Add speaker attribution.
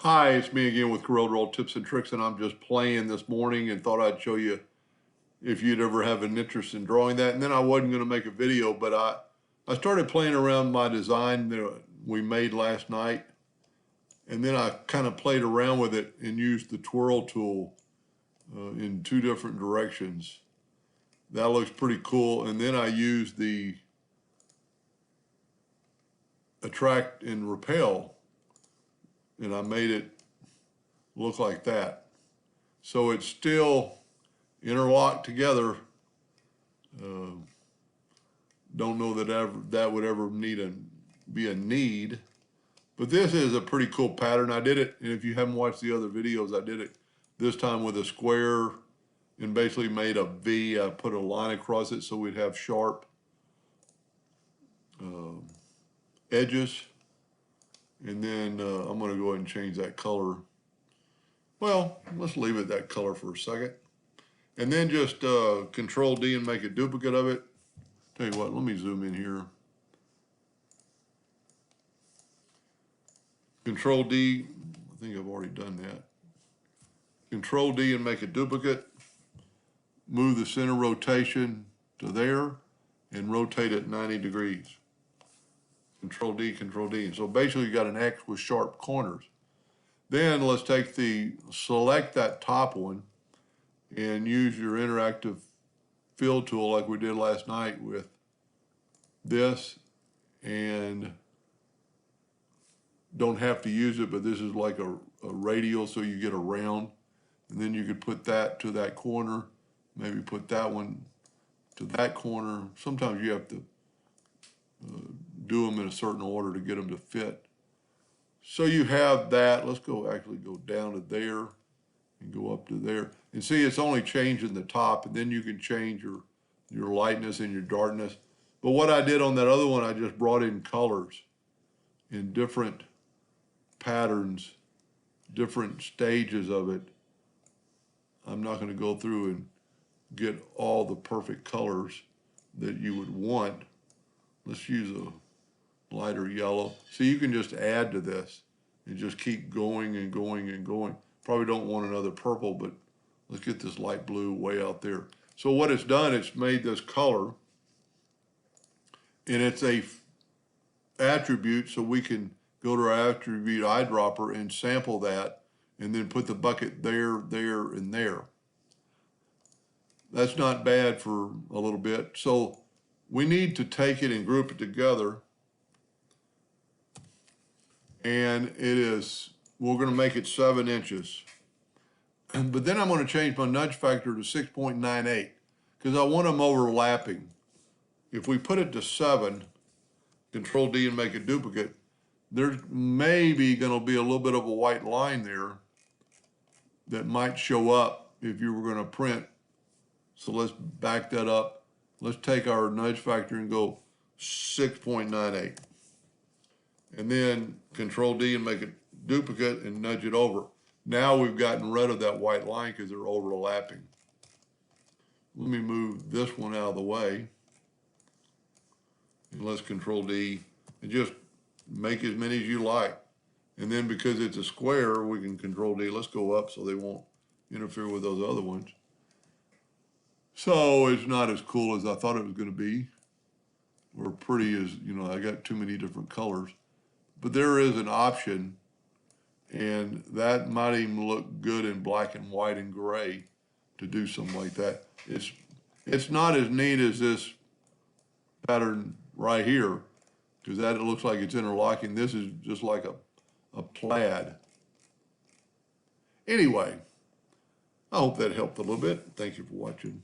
Speaker 1: Hi, it's me again with CorelDraw tips and tricks, and I'm just playing this morning and thought I'd show you if you'd ever have an interest in drawing that. And then I wasn't going to make a video, but I started playing around my design that we made last night, and then I kind of played around with it and used the twirl tool in two different directions. That looks pretty cool. And then I used the attract and repel, and I made it look like that. So it's still interlocked together. Don't know that that would ever be a need, but this is a pretty cool pattern. I did it, and if you haven't watched the other videos, I did it this time with a square and basically made a V. I put a line across it so we'd have sharp edges. And then I'm going to go ahead and change that color. Well, let's leave it that color for a second. And then just Control D and make a duplicate of it. Tell you what, let me zoom in here. Control D, I think I've already done that. Control D and make a duplicate. Move the center rotation to there and rotate it 90 degrees. Control D, Control D. And so basically you got an X with sharp corners. Then let's select that top one and use your interactive fill tool like we did last night with this, and don't have to use it, but this is like a radial, so you get a round, and then you could put that to that corner, maybe put that one to that corner. Sometimes you have to do them in a certain order to get them to fit. So you have that. Let's actually go down to there and go up to there. And see, it's only changing the top, and then you can change your lightness and your darkness. But what I did on that other one, I just brought in colors in different patterns, different stages of it. I'm not going to go through and get all the perfect colors that you would want. Let's use a lighter yellow. So you can just add to this and just keep going and going and going. Probably don't want another purple, but let's get this light blue way out there. So what it's done, it's made this color, and it's a attribute, so we can go to our attribute eyedropper and sample that, and then put the bucket there, there, and there. That's not bad for a little bit. So we need to take it and group it together, and we're going to make it 7 inches. But then I'm going to change my nudge factor to 6.98 because I want them overlapping. If we put it to 7, Control D and make a duplicate, there's maybe going to be a little bit of a white line there that might show up if you were going to print. So let's back that up. Let's take our nudge factor and go 6.98. And then Control D and make a duplicate and nudge it over. Now we've gotten rid of that white line because they're overlapping. Let me move this one out of the way. And let's Control D and just make as many as you like. And then because it's a square, we can Control D. Let's go up so they won't interfere with those other ones. So it's not as cool as I thought it was going to be, or pretty as, I got too many different colors. But there is an option, and that might even look good in black and white and gray to do something like that. It's not as neat as this pattern right here, because that it looks like it's interlocking. This is just like a plaid. Anyway, I hope that helped a little bit. Thank you for watching.